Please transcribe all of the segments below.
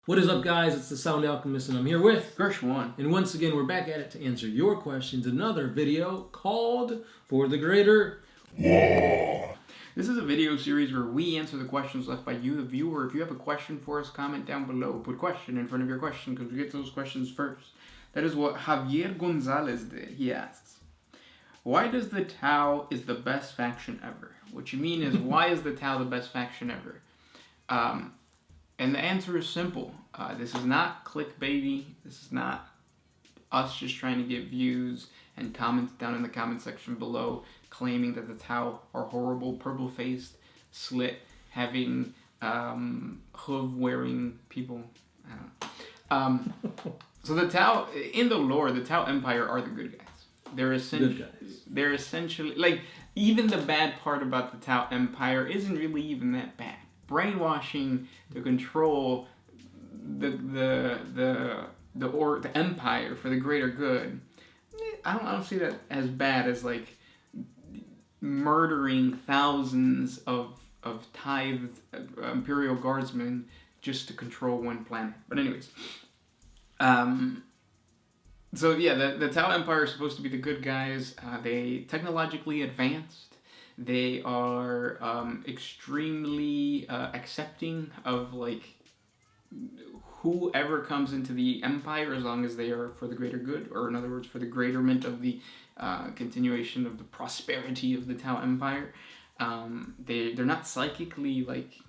What is up, guys? It's the Sound Alchemist, and I'm here with Gershwan. And once again, we're back at it to answer your questions. Another video called For the Greater WAAAGH. This is a video series where we answer the questions left by you, the viewer. If you have a question for us, comment down below. Put question in front of your question because we get those questions first. That is what Javier Gonzalez did. He asks, why does the Tau is the best faction ever? What you mean is, why is the Tau the best faction ever? And the answer is simple. This is not clickbaity. This is not us just trying to get views and comments down in the comment section below claiming that the Tau are horrible, purple-faced, slit, having, hoof-wearing people. I don't know. So the Tau, in the lore, the Tau Empire are the good guys. They're essentially, like, even the bad part about the Tau Empire isn't really even that bad. Brainwashing to control the empire for the greater good. I don't see that as bad as like murdering thousands of tithed Imperial guardsmen just to control one planet. But anyways, so yeah, the Tau Empire is supposed to be the good guys. They technologically advanced. They are extremely accepting of like whoever comes into the empire, as long as they are for the greater good, or in other words, for the greaterment of the continuation of the prosperity of the Tau Empire. They're not psychically like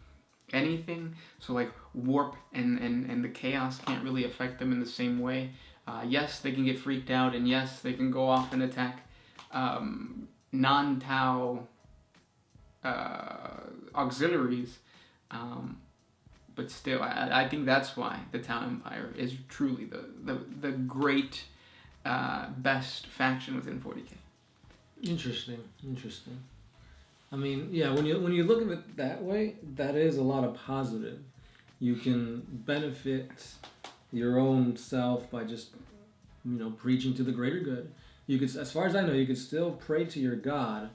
anything, so like warp and the chaos can't really affect them in the same way. Yes, they can get freaked out, and yes, they can go off and attack non-Tau auxiliaries, but still, I think that's why the Tau Empire is truly the great best faction within 40K. Interesting. I mean, yeah, when you look at it that way, that is a lot of positive. You can benefit your own self by just, preaching to the greater good. You could, as far as I know, you could still pray to your God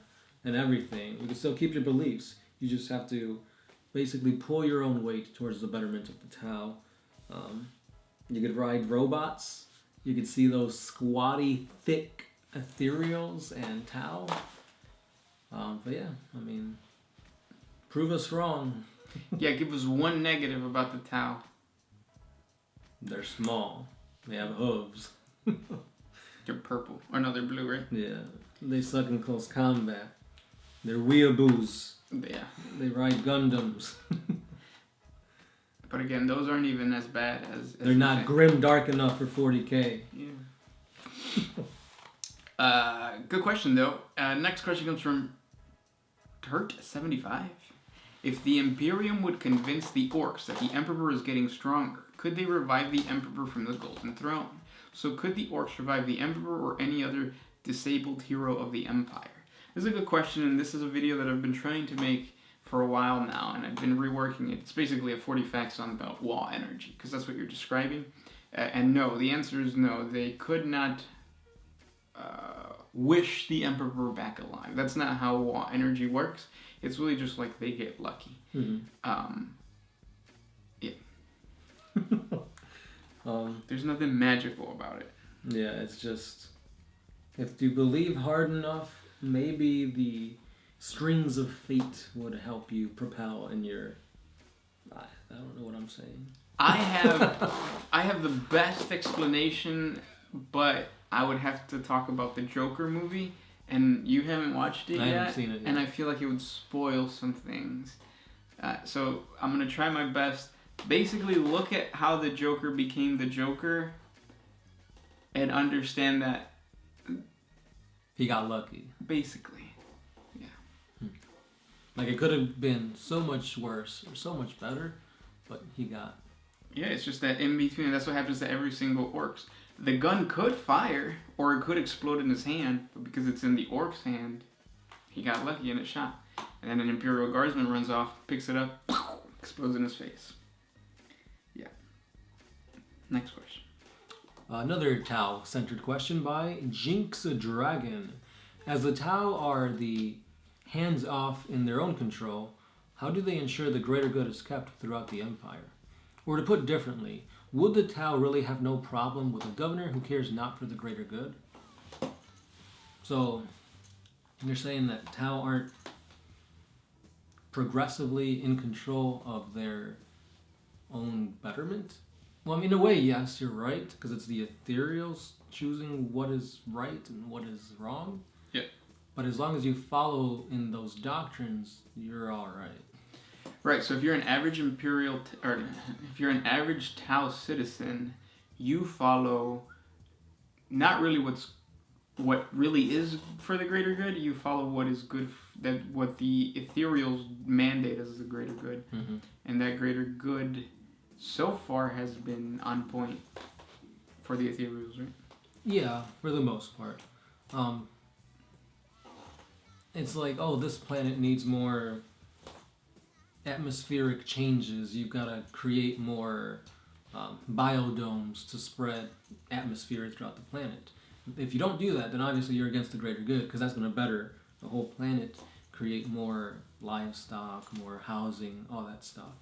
and everything. You can still keep your beliefs. You just have to basically pull your own weight towards the betterment of the Tau. You could ride robots. You could see those squatty, thick ethereals and Tau. But yeah, I mean, prove us wrong. Yeah, give us one negative about the Tau. They're small. They have hooves. They're purple. Or no, they're blue, right? Yeah. They suck in close combat. They're weeaboos. Yeah. They ride Gundams. But again, those aren't even as bad as they're not grim dark enough for 40K. Yeah. Good question, though. Next question comes from Turt75. If the Imperium would convince the Orcs that the Emperor is getting stronger, could they revive the Emperor from the Golden Throne? So could the Orcs revive the Emperor or any other disabled hero of the Empire? This is a good question, and this is a video that I've been trying to make for a while now, and I've been reworking it. It's basically a 40 facts on about WAAAGH energy, because that's what you're describing. And no, the answer is no. They could not wish the Emperor back alive. That's not how WAAAGH energy works. It's really just like they get lucky. Mm-hmm. Yeah. There's nothing magical about it. Yeah, it's just, if you believe hard enough, maybe the strings of fate would help you propel in your... I don't know what I'm saying. I have the best explanation, but I would have to talk about the Joker movie, and you haven't watched it yet. I haven't seen it yet. And I feel like it would spoil some things. So I'm going to try my best. Basically, look at how the Joker became the Joker and understand that he got lucky. Basically, yeah. Like, it could have been so much worse or so much better, but he got... Yeah, it's just that in between, that's what happens to every single Orcs. The gun could fire, or it could explode in his hand, but because it's in the Orc's hand, he got lucky and it shot. And then an Imperial Guardsman runs off, picks it up, explodes in his face. Yeah. Next question. Another Tau-centered question by Jinx Dragon. As the Tau are the hands-off in their own control, how do they ensure the greater good is kept throughout the Empire? Or to put differently, would the Tau really have no problem with a governor who cares not for the greater good? So, you're saying that Tau aren't progressively in control of their own betterment? Well, I mean, in a way, yes, you're right, because it's the ethereals choosing what is right and what is wrong. Yeah. But as long as you follow in those doctrines, you're all right. Right. So if you're an average or if you're an average Tau citizen, you follow not really what really is for the greater good. You follow what is good. What the ethereals mandate as the greater good, and that greater good so far has been on point for the ethereals, right? Yeah, for the most part. It's like, oh, this planet needs more atmospheric changes. You've got to create more biodomes to spread atmosphere throughout the planet. If you don't do that, then obviously you're against the greater good, because that's going to better the whole planet, create more livestock, more housing, all that stuff.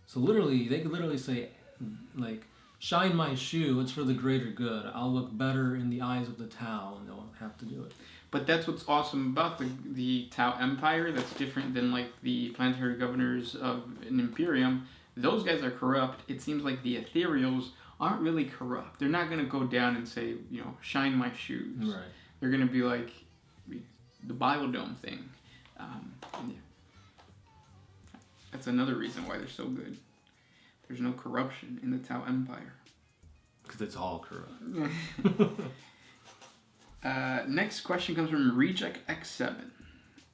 So literally, they could literally say, like, shine my shoe, it's for the greater good. I'll look better in the eyes of the Tau, and they'll have to do it. But that's what's awesome about the Tau Empire. That's different than like the planetary governors of an Imperium. Those guys are corrupt. It seems like the ethereals aren't really corrupt. They're not going to go down and say, shine my shoes. Right. They're going to be like the biodome thing. Yeah. That's another reason why they're so good. There's no corruption in the Tau Empire. Because it's all corrupt. Next question comes from Reject X7.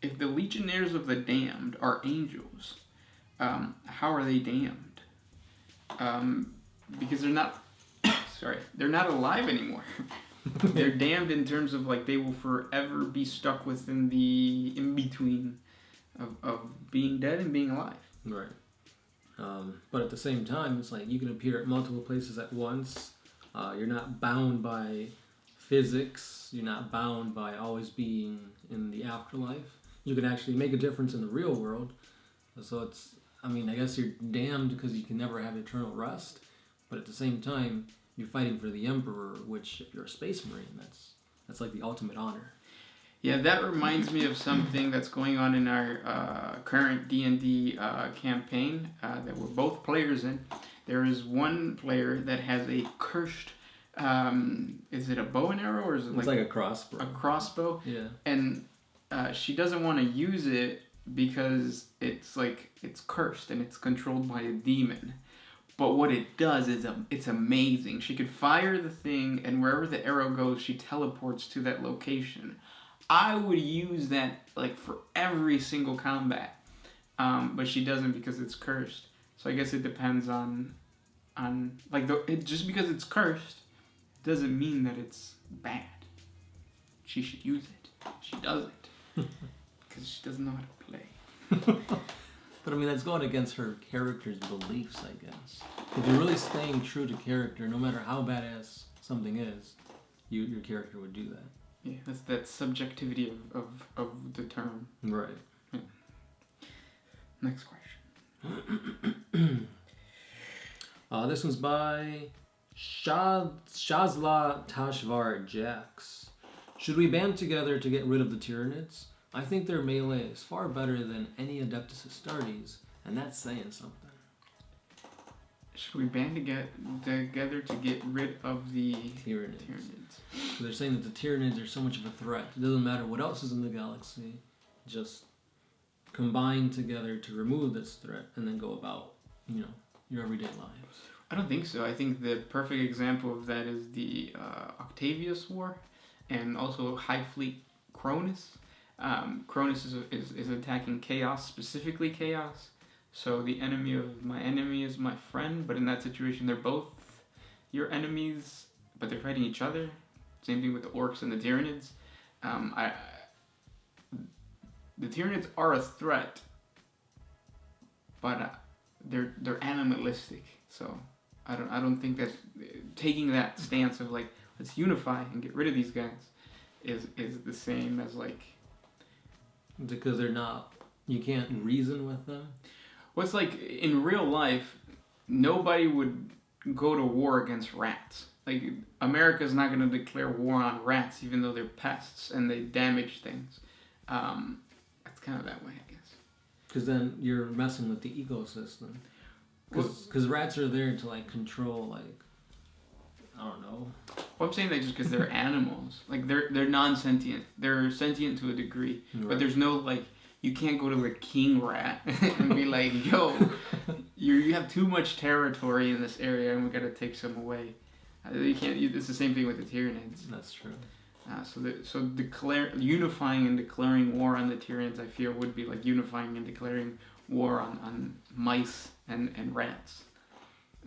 If the Legionnaires of the Damned are angels, how are they damned? Because they're not, they're not alive anymore. They're damned in terms of like they will forever be stuck within the in-between of being dead and being alive. Right. But at the same time, it's like you can appear at multiple places at once. You're not bound by physics. You're not bound by always being in the afterlife. You can actually make a difference in the real world. So it's, I guess you're damned because you can never have eternal rest. But at the same time, you're fighting for the Emperor, which if you're a space marine, that's like the ultimate honor. Yeah, that reminds me of something that's going on in our current D&D campaign that we're both players in. There is one player that has a cursed, is it a bow and arrow or is it it's like a crossbow? A crossbow. Yeah. And she doesn't want to use it because it's cursed and it's controlled by a demon. But what it does is it's amazing. She could fire the thing, and wherever the arrow goes, she teleports to that location. I would use that for every single combat, but she doesn't because it's cursed. So I guess it depends on just because it's cursed doesn't mean that it's bad. She should use it. She doesn't because she doesn't know how to play. But that's going against her character's beliefs, I guess. If you're really staying true to character, no matter how badass something is, your character would do that. Yeah, that's that subjectivity of the term. Right. Yeah. Next question. This one's by Shazla Tashvar Jax. Should we band together to get rid of the Tyranids? I think their melee is far better than any Adeptus Astartes, and that's saying something. Should we band together to get rid of the Tyranids? So they're saying that the Tyranids are so much of a threat. It doesn't matter what else is in the galaxy. Just combine together to remove this threat and then go about, your everyday lives. I don't think so. I think the perfect example of that is the Octavius War and also High Fleet Cronus. Cronus is attacking Chaos, specifically Chaos. So the enemy of my enemy is my friend, but in that situation they're both your enemies, but they're fighting each other. Same thing with the Orcs and the Tyranids. The Tyranids are a threat, but they're animalistic. So I don't think that taking that stance of let's unify and get rid of these guys is the same as because they're not. You can't reason with them. Well, it's in real life, nobody would go to war against rats. Like, America's not going to declare war on rats, even though they're pests and they damage things. That's kind of that way, I guess. Because then you're messing with the ecosystem. Because rats are there to, like, control, like, I don't know. Well, I'm saying that just because they're animals. Like, they're non-sentient. They're sentient to a degree. Right. But there's no, like, you can't go to the king rat and be like, yo, you have too much territory in this area and we got to take some away. You can't. It's the same thing with the Tyranids. That's true. So unifying and declaring war on the Tyranids, I feel, would be like unifying and declaring war on mice and rats.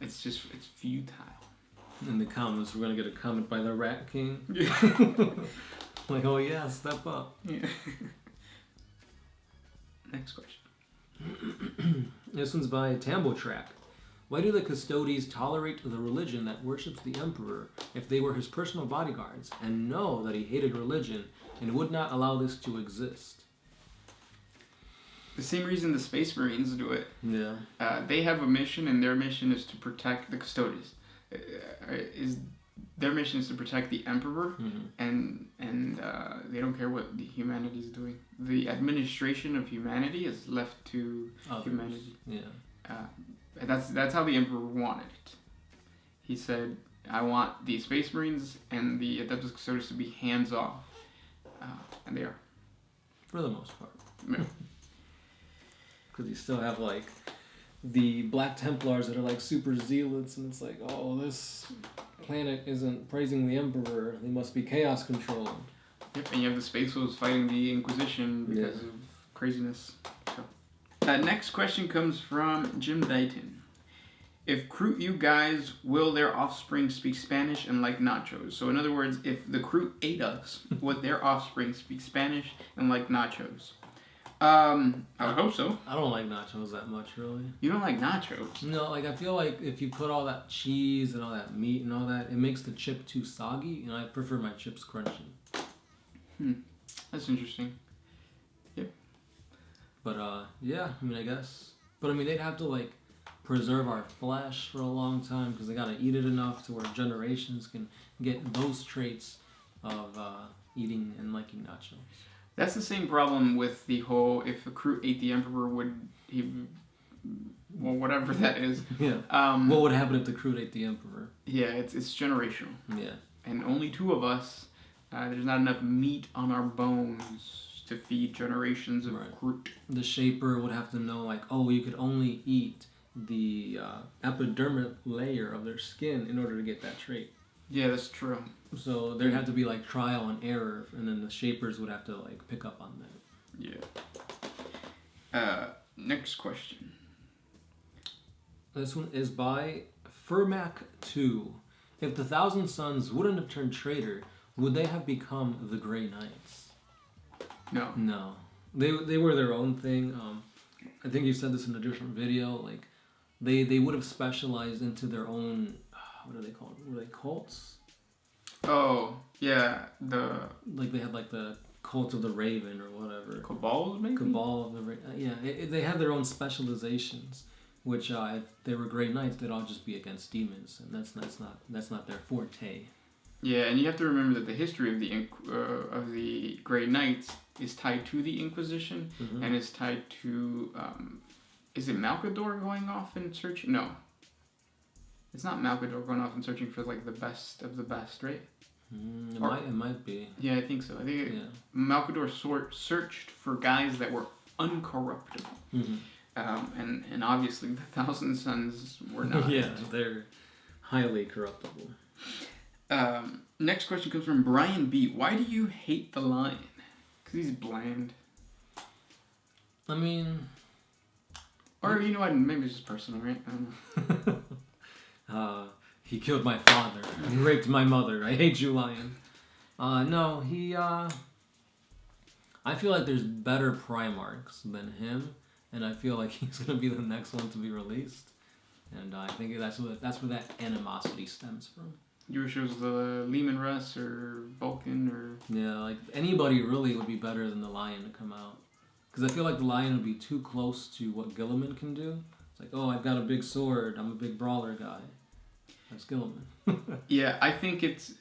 It's futile. In the comments, we're gonna get a comment by the Rat King. Like, oh yeah, step up. Yeah. Next question. This one's by Tambo Track. Why do the Custodes tolerate the religion that worships the Emperor if they were his personal bodyguards and know that he hated religion and would not allow this to exist? The same reason the Space Marines do it. Yeah. They have a mission, and their mission is to protect the Custodes. Their mission is to protect the Emperor, and they don't care what the humanity is doing. The administration of humanity is left to humanity. Yeah. That's how the Emperor wanted it. He said, I want the Space Marines and the Adeptus Custodes to be hands off. And they are. For the most part. Yeah. Because you still have, like, the Black Templars that are, like, super zealots, and it's like, oh, this planet isn't praising the Emperor. They must be chaos controlled. Yep, and you have the Space Wolves fighting the Inquisition because of craziness. So. Next question comes from Jim Dighton. If you guys will their offspring speak Spanish and like nachos? So in other words, if the Kroot ate us, would their offspring speak Spanish and like nachos? I would hope so. I don't like nachos that much, really. You don't like nachos? No, like, I feel like if you put all that cheese and all that meat and all that, it makes the chip too soggy, and I prefer my chips crunchy. That's interesting. Yep. But, yeah, I mean, I guess. But, I mean, they'd have to, like, preserve our flesh for a long time because they gotta eat it enough to where generations can get those traits of eating and liking nachos. That's the same problem with the whole, if a Kroot ate the Emperor, well, whatever that is. Yeah. What would happen if the Kroot ate the Emperor? Yeah, it's generational. Yeah. And only two of us, there's not enough meat on our bones to feed generations of Kroot. The Shaper would have to know, like, oh, you could only eat the epidermal layer of their skin in order to get that trait. Yeah, that's true. So there'd have to be, like, trial and error, and then the Shapers would have to, like, pick up on that. Yeah. Next question. This one is by Furmac2. If the Thousand Sons wouldn't have turned traitor, would they have become the Grey Knights? No. No. They were their own thing. I think you said this in a different video. Like, they would have specialized into their own... what are they called? Were they cults? Oh, yeah. Like, they had, like, the Cult of the Raven or whatever. Cabals, maybe? Cabal of the Raven. Yeah, they had their own specializations, which, if they were Grey Knights, they'd all just be against demons, and that's not their forte. Yeah, and you have to remember that the history of the Grey Knights is tied to the Inquisition, and is tied to... is it Malcador going off and searching? No. It's not Malcador going off and searching for, like, the best of the best, right? It might be. Yeah, I think so. I think Malcador searched for guys that were uncorruptible. And obviously the Thousand Sons were not. Yeah, they're highly corruptible. Next question comes from Brian B. Why do you hate the Lion? Because he's bland. I mean... Or, you know what, maybe it's just personal, right? I don't know. He killed my father. He raped my mother. I hate you, Lion. No, he, I feel like there's better Primarchs than him, and I feel like he's gonna be the next one to be released. And I think that's where that animosity stems from. You wish it was the Lehman Russ or Vulcan or... Yeah, like, anybody really would be better than the Lion to come out. Because I feel like the Lion would be too close to what Gilliman can do. like, oh, I've got a big sword. I'm a big brawler guy. Let's kill him. Yeah, I think it's,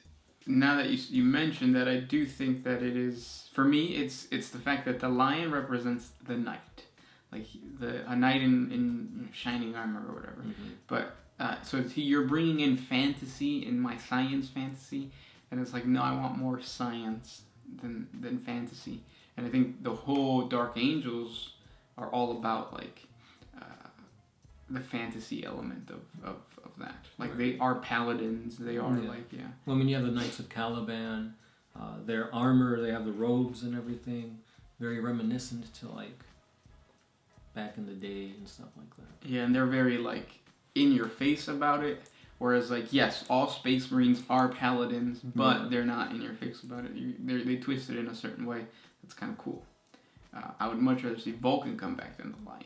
now that you mentioned that, I do think that it is, for me, it's the fact that the lion represents the knight, like a knight in shining armor or whatever. But so you're bringing in fantasy, in my science fantasy, and it's like, no, I want more science than fantasy. And I think the whole Dark Angels are all about like the fantasy element of that. Like they are paladins. They are like Well, I mean, you have the Knights of Caliban. Their armor, they have the robes and everything. Very reminiscent to like back in the day and stuff like that. Yeah, and they're very like in your face about it. Whereas like, yes, all Space Marines are paladins, but they're not in your face about it. They twist it in a certain way. That's kind of cool. I would much rather see Vulcan come back than the Lion.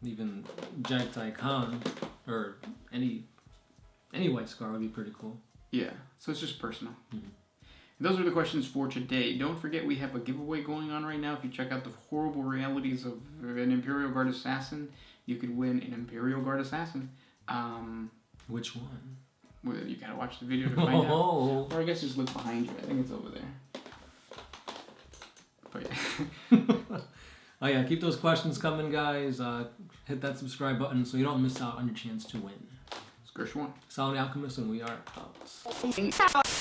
Even Jagtai Khan or any White Scar would be pretty cool. Yeah, so it's just personal. Those are the questions for today. Don't forget we have a giveaway going on right now. If you check out the horrible realities of an Imperial Guard Assassin, you could win an Imperial Guard Assassin. Which one? Well, you gotta watch the video to find out. Or I guess just look behind you. I think it's over there. But yeah. Oh yeah, keep those questions coming, guys. Hit that subscribe button so you don't miss out on your chance to win. It's Gershwin. Solid Alchemist, and we are out.